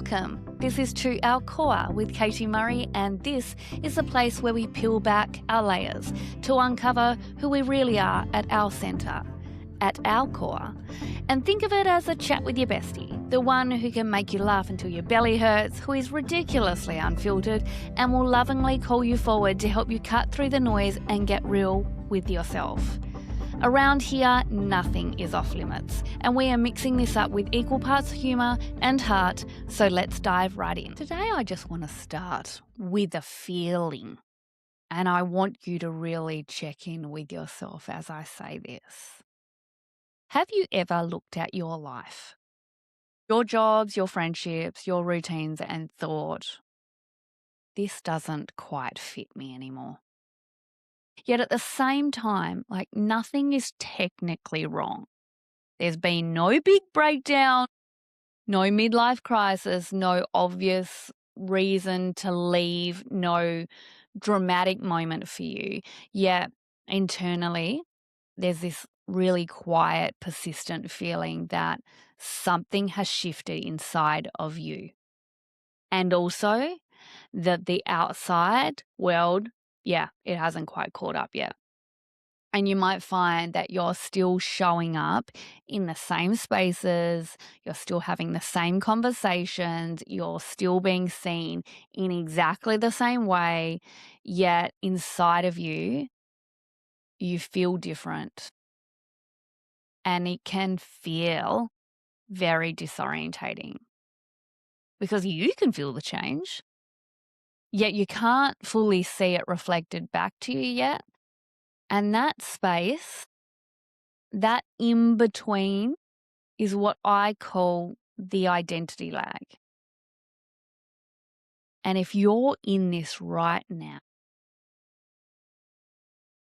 Welcome. This is To Our Core with Katie Murray, and this is a place where we peel back our layers to uncover who we really are at our centre, at our core. And think of it as a chat with your bestie, the one who can make you laugh until your belly hurts, who is ridiculously unfiltered, and will lovingly call you forward to help you cut through the noise and get real with yourself. Around here, nothing is off limits, and we are mixing this up with equal parts humour and heart, so let's dive right in. Today I just want to start with a feeling, and I want you to really check in with yourself as I say this. Have you ever looked at your life, your jobs, your friendships, your routines, and thought, this doesn't quite fit me anymore? Yet at the same time, nothing is technically wrong. There's been no big breakdown, no midlife crisis, no obvious reason to leave, no dramatic moment for you. Yet internally, there's this really quiet, persistent feeling that something has shifted inside of you. And also that the outside world, it hasn't quite caught up yet. And you might find that you're still showing up in the same spaces, you're still having the same conversations, you're still being seen in exactly the same way, yet inside of you, you feel different. And it can feel very disorientating because you can feel the change, yet you can't fully see it reflected back to you yet. And that space, that in between, is what I call the identity lag. And if you're in this right now,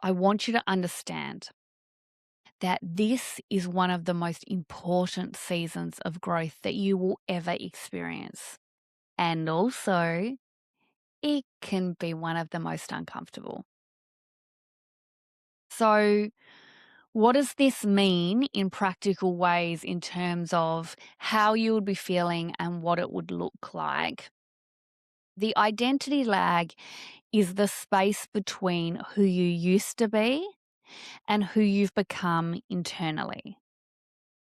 I want you to understand that this is one of the most important seasons of growth that you will ever experience. And also, it can be one of the most uncomfortable. So, what does this mean in practical ways in terms of how you would be feeling and what it would look like? The identity lag is the space between who you used to be and who you've become internally.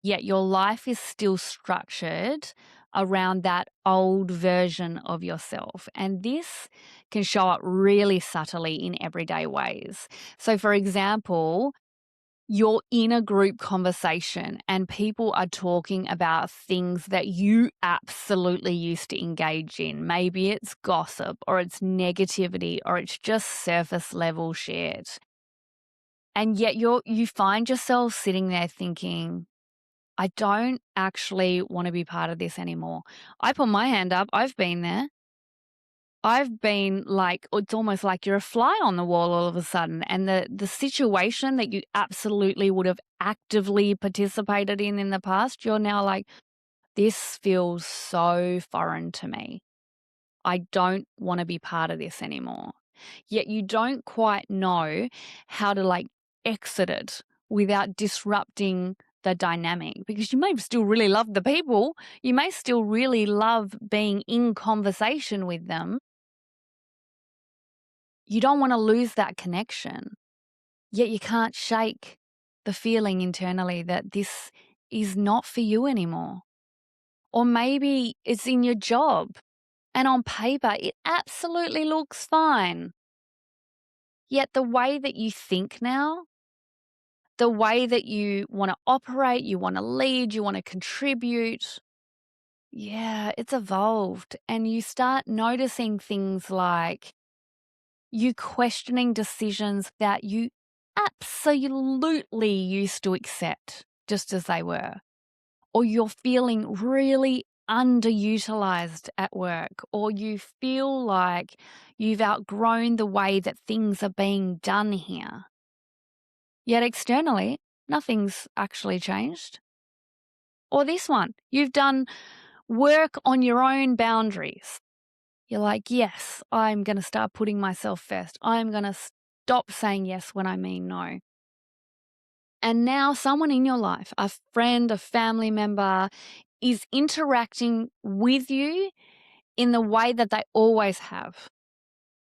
Yet your life is still structured around that old version of yourself. And this can show up really subtly in everyday ways. So, for example, you're in a group conversation and people are talking about things that you absolutely used to engage in. Maybe it's gossip or it's negativity or it's just surface level shared. And yet you find yourself sitting there thinking, I don't actually want to be part of this anymore. I put my hand up. I've been there. I've been it's almost like you're a fly on the wall all of a sudden. And the situation that you absolutely would have actively participated in the past, you're now like, this feels so foreign to me. I don't want to be part of this anymore. Yet you don't quite know how to exit it without disrupting the dynamic, because you may still really love the people. You may still really love being in conversation with them. You don't want to lose that connection, yet you can't shake the feeling internally that this is not for you anymore. Or maybe it's in your job and on paper it absolutely looks fine. Yet the way that you think now, the way that you want to operate, you want to lead, you want to contribute, it's evolved. And you start noticing things like you questioning decisions that you absolutely used to accept just as they were. Or you're feeling really underutilized at work, or you feel like you've outgrown the way that things are being done here. Yet externally, nothing's actually changed. Or this one, you've done work on your own boundaries. You're like, yes, I'm going to start putting myself first. I'm going to stop saying yes when I mean no. And now someone in your life, a friend, a family member, is interacting with you in the way that they always have.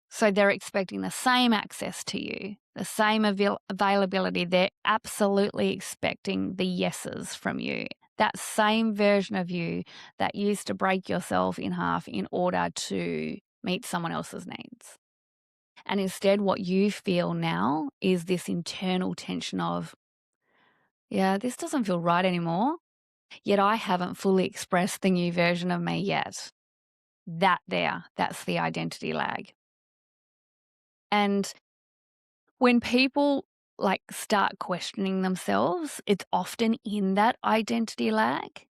So they're expecting the same access to you, the same availability. They're absolutely expecting the yeses from you. That same version of you that used to break yourself in half in order to meet someone else's needs. And instead, what you feel now is this internal tension of, yeah, this doesn't feel right anymore. Yet I haven't fully expressed the new version of me yet. That's the identity lag. And when people start questioning themselves, it's often in that identity lag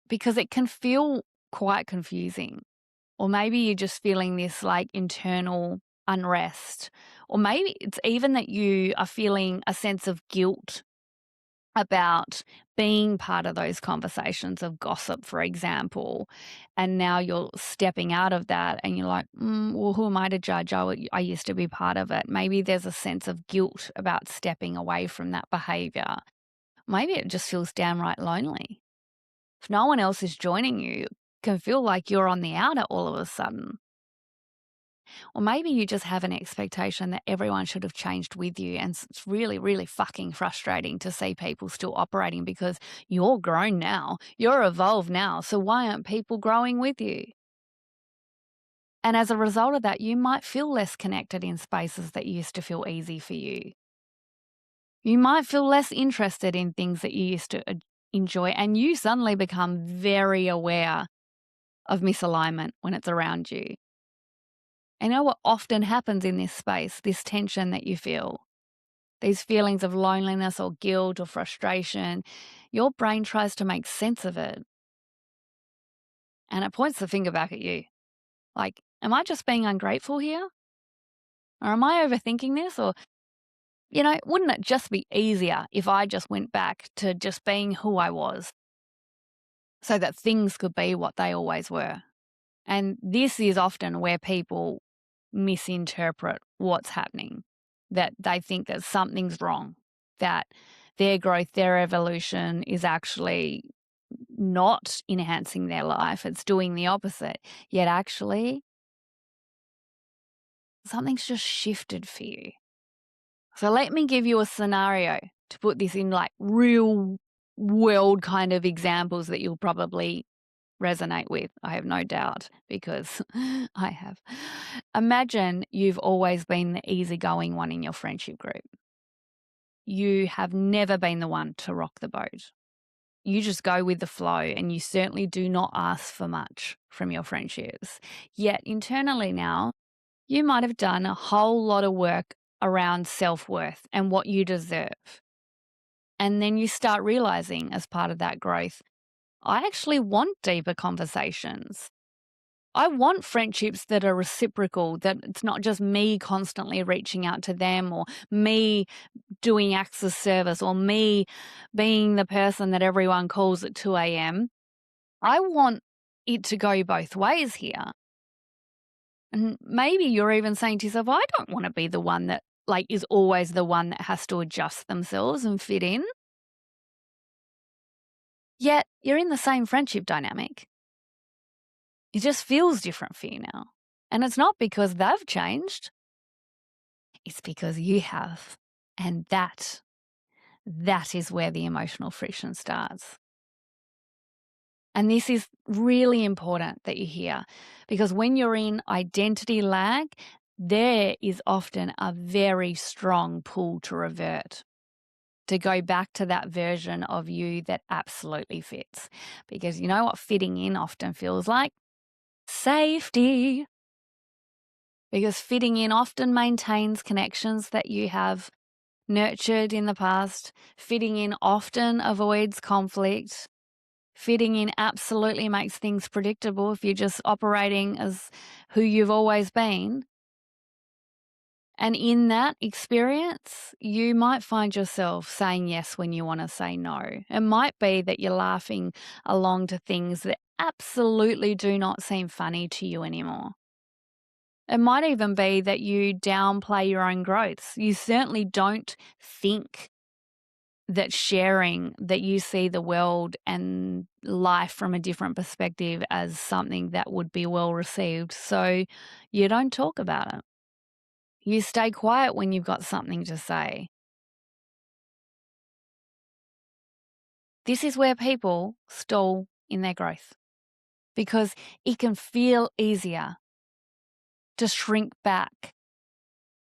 because it can feel quite confusing. Or maybe you're just feeling this internal unrest. Or maybe it's even that you are feeling a sense of guilt about being part of those conversations of gossip, for example, and now you're stepping out of that and you're like, well, who am I to judge? I used to be part of it. Maybe there's a sense of guilt about stepping away from that behavior. Maybe it just feels downright lonely. If no one else is joining you, it can feel like you're on the outer all of a sudden. Or maybe you just have an expectation that everyone should have changed with you. And it's really, really fucking frustrating to see people still operating because you're grown now. You're evolved now. So why aren't people growing with you? And as a result of that, you might feel less connected in spaces that used to feel easy for you. You might feel less interested in things that you used to enjoy. And you suddenly become very aware of misalignment when it's around you. And you know what often happens in this space, this tension that you feel, these feelings of loneliness or guilt or frustration, your brain tries to make sense of it. And it points the finger back at you. Like, am I just being ungrateful here? Or am I overthinking this? Or, wouldn't it just be easier if I just went back to just being who I was so that things could be what they always were? And this is often where people misinterpret what's happening, that they think that something's wrong, that their growth, their evolution is actually not enhancing their life. It's doing the opposite. Yet actually, something's just shifted for you. So let me give you a scenario to put this in real world kind of examples that you'll probably resonate with. I have no doubt because I have. Imagine you've always been the easygoing one in your friendship group. You have never been the one to rock the boat. You just go with the flow and you certainly do not ask for much from your friendships. Yet internally now, you might have done a whole lot of work around self-worth and what you deserve. And then you start realizing as part of that growth, I actually want deeper conversations. I want friendships that are reciprocal, that it's not just me constantly reaching out to them or me doing acts of service or me being the person that everyone calls at 2 a.m. I want it to go both ways here. And maybe you're even saying to yourself, I don't want to be the one that is always the one that has to adjust themselves and fit in. Yet you're in the same friendship dynamic. It just feels different for you now. And it's not because they've changed. It's because you have. And that is where the emotional friction starts. And this is really important that you hear because when you're in identity lag, there is often a very strong pull to revert, to go back to that version of you that absolutely fits. Because you know what fitting in often feels like? Safety. Because fitting in often maintains connections that you have nurtured in the past. Fitting in often avoids conflict. Fitting in absolutely makes things predictable if you're just operating as who you've always been. And in that experience, you might find yourself saying yes when you want to say no. It might be that you're laughing along to things that absolutely do not seem funny to you anymore. It might even be that you downplay your own growths. You certainly don't think that sharing that you see the world and life from a different perspective as something that would be well received. So you don't talk about it. You stay quiet when you've got something to say. This is where people stall in their growth because it can feel easier to shrink back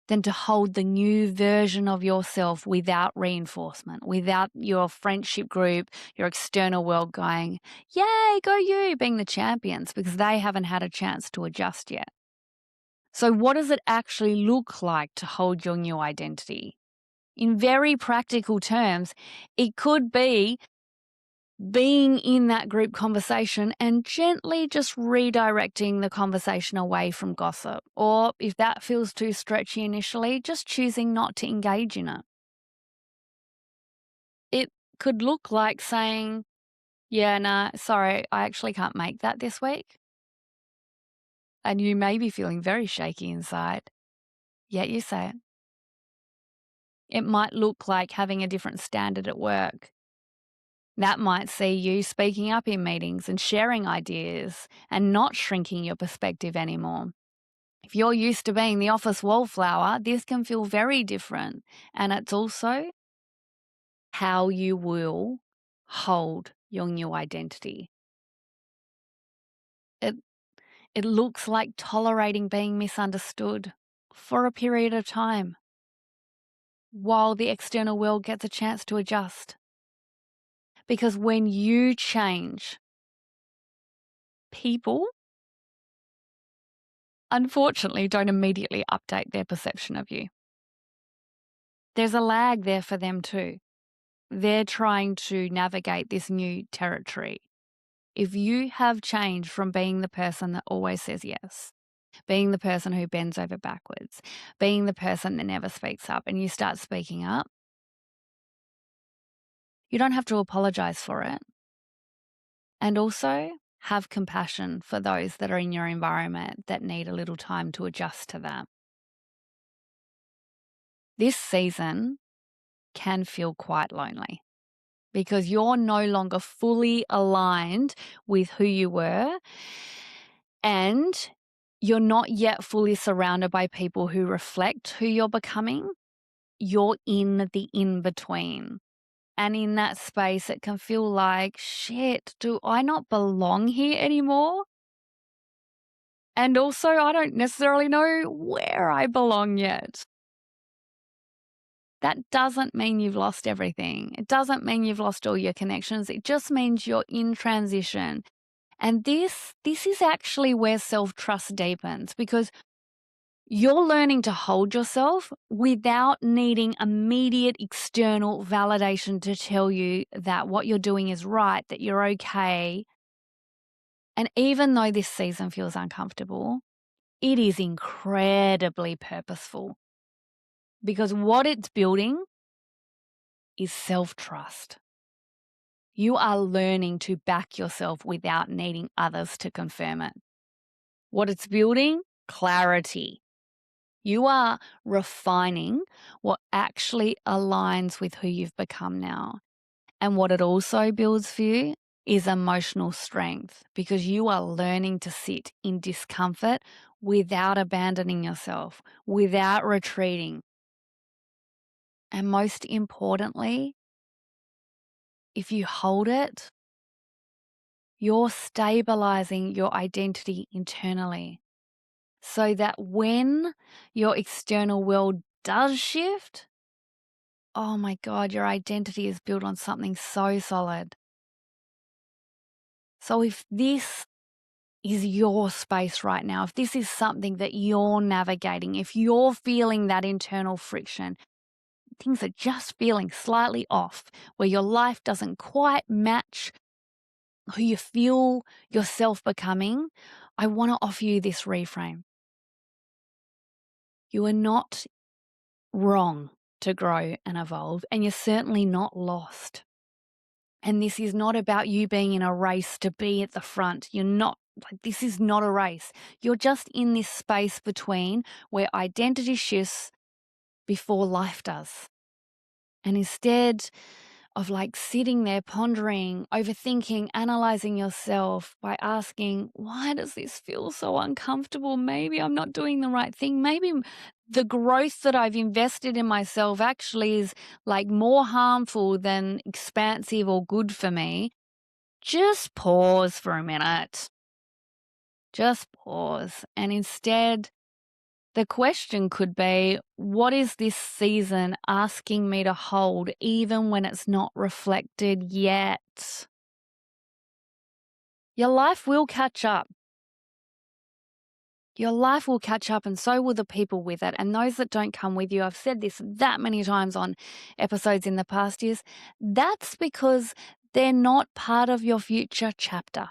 than to hold the new version of yourself without reinforcement, without your friendship group, your external world going, yay, go you, being the champions, because they haven't had a chance to adjust yet. So what does it actually look like to hold your new identity? In very practical terms, it could be being in that group conversation and gently just redirecting the conversation away from gossip. Or if that feels too stretchy initially, just choosing not to engage in it. It could look like saying, yeah, nah, sorry, I actually can't make that this week. And you may be feeling very shaky inside, yet you say it. It might look like having a different standard at work. That might see you speaking up in meetings and sharing ideas and not shrinking your perspective anymore. If you're used to being the office wallflower, this can feel very different. And it's also how you will hold your new identity. It, it looks like tolerating being misunderstood for a period of time while the external world gets a chance to adjust. Because when you change, people unfortunately don't immediately update their perception of you. There's a lag there for them too. They're trying to navigate this new territory. If you have changed from being the person that always says yes, being the person who bends over backwards, being the person that never speaks up, and you start speaking up, you don't have to apologize for it. And also have compassion for those that are in your environment that need a little time to adjust to that. This season can feel quite lonely because you're no longer fully aligned with who you were, and you're not yet fully surrounded by people who reflect who you're becoming. You're in the in-between. And in that space, it can feel like, shit, do I not belong here anymore? And also, I don't necessarily know where I belong yet. That doesn't mean you've lost everything. It doesn't mean you've lost all your connections. It just means you're in transition. And this is actually where self-trust deepens, because you're learning to hold yourself without needing immediate external validation to tell you that what you're doing is right, that you're okay. And even though this season feels uncomfortable, it is incredibly purposeful, because what it's building is self-trust. You are learning to back yourself without needing others to confirm it. What it's building? Clarity. You are refining what actually aligns with who you've become now. And what it also builds for you is emotional strength, because you are learning to sit in discomfort without abandoning yourself, without retreating. And most importantly, if you hold it, you're stabilizing your identity internally, so that when your external world does shift, oh my God, your identity is built on something so solid. So if this is your space right now, if this is something that you're navigating, if you're feeling that internal friction, things are just feeling slightly off, where your life doesn't quite match who you feel yourself becoming, I want to offer you this reframe. You are not wrong to grow and evolve, and you're certainly not lost. And this is not about you being in a race to be at the front. You're not, like, this is not a race. You're just in this space between where identity shifts before life does. And instead of like sitting there pondering, overthinking, analyzing yourself by asking, why does this feel so uncomfortable? Maybe I'm not doing the right thing. Maybe the growth that I've invested in myself actually is like more harmful than expansive or good for me. Just pause for a minute. Just pause. And instead, the question could be, what is this season asking me to hold even when it's not reflected yet? Your life will catch up. Your life will catch up, and so will the people with it. And those that don't come with you, I've said this that many times on episodes in the past years, that's because they're not part of your future chapter.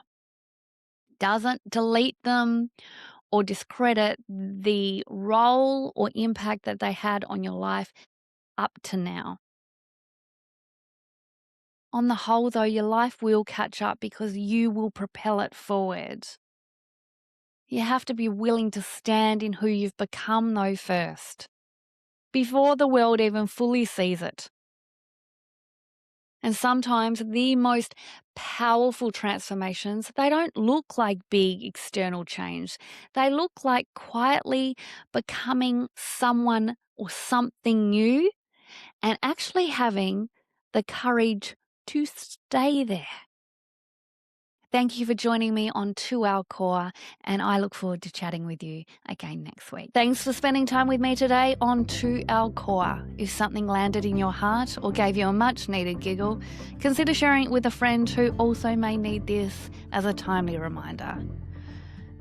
Doesn't delete them or discredit the role or impact that they had on your life up to now. On the whole, though, your life will catch up because you will propel it forward. You have to be willing to stand in who you've become, though, first, before the world even fully sees it. And sometimes the most powerful transformations, they don't look like big external change. They look like quietly becoming someone or something new and actually having the courage to stay there. Thank you for joining me on To Our Core, and I look forward to chatting with you again next week. Thanks for spending time with me today on To Our Core. If something landed in your heart or gave you a much-needed giggle, consider sharing it with a friend who also may need this as a timely reminder.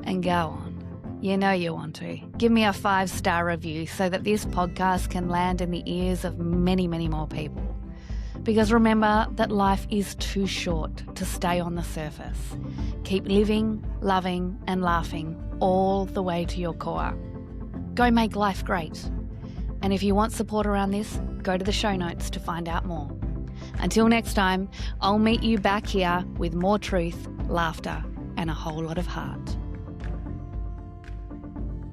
And go on. You know you want to. Give me a 5-star review so that this podcast can land in the ears of many, many more people. Because remember that life is too short to stay on the surface. Keep living, loving, and laughing all the way to your core. Go make life great. And if you want support around this, go to the show notes to find out more. Until next time, I'll meet you back here with more truth, laughter, and a whole lot of heart.